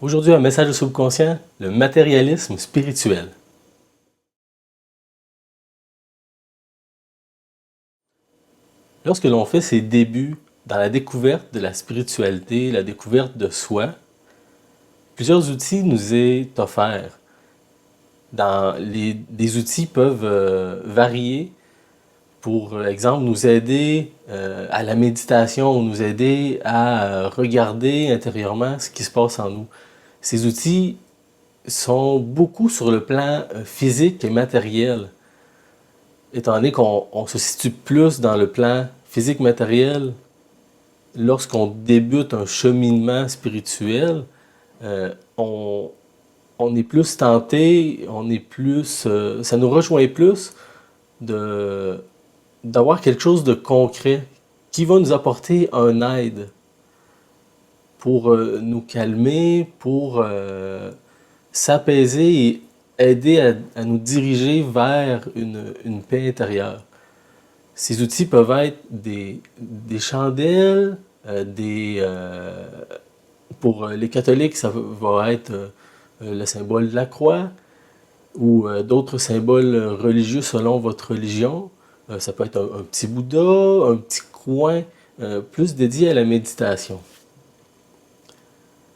Aujourd'hui, un message au subconscient, le matérialisme spirituel. Lorsque l'on fait ses débuts dans la découverte de la spiritualité, la découverte de soi, plusieurs outils nous est offert. Des outils peuvent varier pour exemple nous aider à la méditation, nous aider à regarder intérieurement ce qui se passe en nous. Ces outils sont beaucoup sur le plan physique et matériel. Étant donné qu'on se situe plus dans le plan physique matériel, lorsqu'on débute un cheminement spirituel, on est plus tenté, ça nous rejoint plus d'avoir quelque chose de concret qui va nous apporter un aide pour nous calmer, pour s'apaiser et aider à nous diriger vers une paix intérieure. Ces outils peuvent être des chandelles, pour les catholiques, ça va être le symbole de la croix, ou d'autres symboles religieux selon votre religion. Ça peut être un petit Bouddha, un petit coin, plus dédié à la méditation.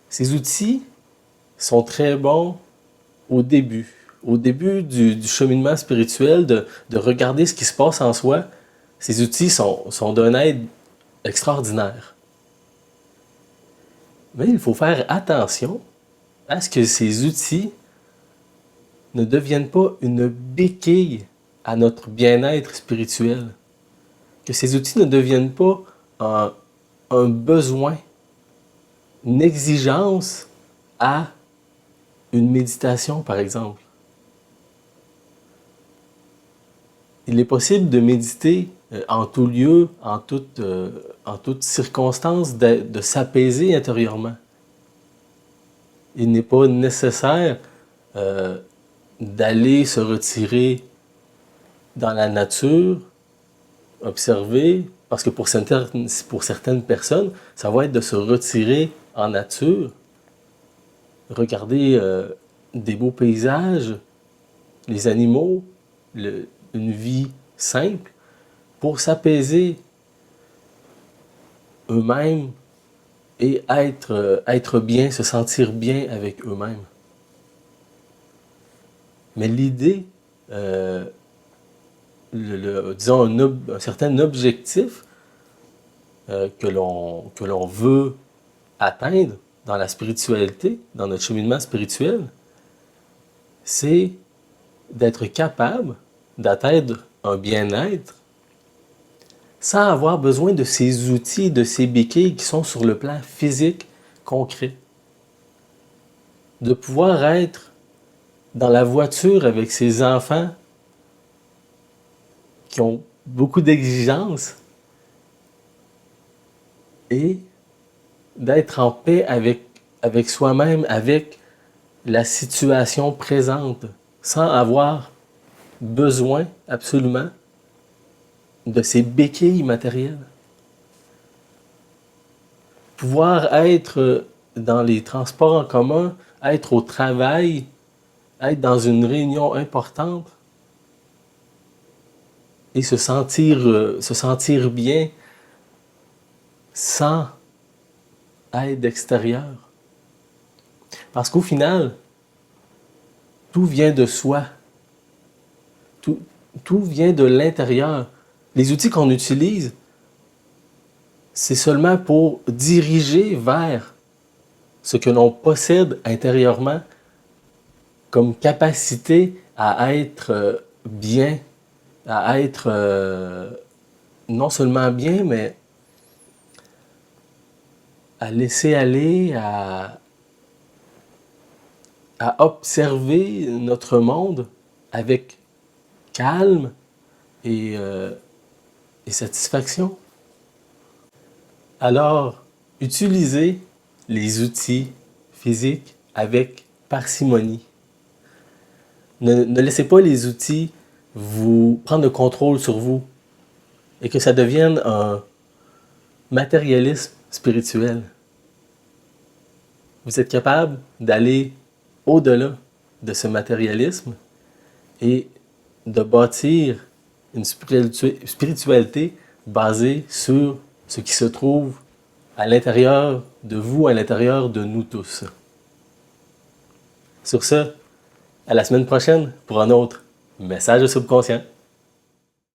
Ces outils sont très bons au début du cheminement spirituel, de regarder ce qui se passe en soi. Ces outils sont d'une aide extraordinaire. Mais il faut faire attention à ce que ces outils ne deviennent pas une béquille à notre bien-être spirituel. Que ces outils ne deviennent pas un besoin, une exigence à une méditation, par exemple. Il est possible de méditer en tout lieu, en toute circonstance, de s'apaiser intérieurement. Il n'est pas nécessaire d'aller se retirer dans la nature, observer, parce que pour certaines personnes, ça va être de se retirer en nature, regarder des beaux paysages, les animaux, une vie simple, pour s'apaiser eux-mêmes et être bien, se sentir bien avec eux-mêmes. Mais l'idée, disons un certain objectif que l'on veut atteindre dans la spiritualité, dans notre cheminement spirituel, c'est d'être capable d'atteindre un bien-être sans avoir besoin de ces outils, de ces béquilles qui sont sur le plan physique, concret. De pouvoir être dans la voiture avec ses enfants qui ont beaucoup d'exigences et d'être en paix avec soi-même, avec la situation présente, sans avoir besoin absolument de ces béquilles matérielles. Pouvoir être dans les transports en commun, être au travail, être dans une réunion importante et se sentir bien sans aide extérieure. Parce qu'au final, tout vient de soi. Tout vient de l'intérieur. Les outils qu'on utilise, c'est seulement pour diriger vers ce que l'on possède intérieurement comme capacité à être bien, à être non seulement bien, mais à laisser aller, à observer notre monde avec calme et satisfaction. Alors, utilisez les outils physiques avec parcimonie. Ne laissez pas les outils vous prendre le contrôle sur vous et que ça devienne un matérialisme spirituel. vous êtes capable d'aller au-delà de ce matérialisme et de bâtir une spiritualité basée sur ce qui se trouve à l'intérieur de vous, à l'intérieur de nous tous. Sur ce, à la semaine prochaine pour un autre message de subconscient.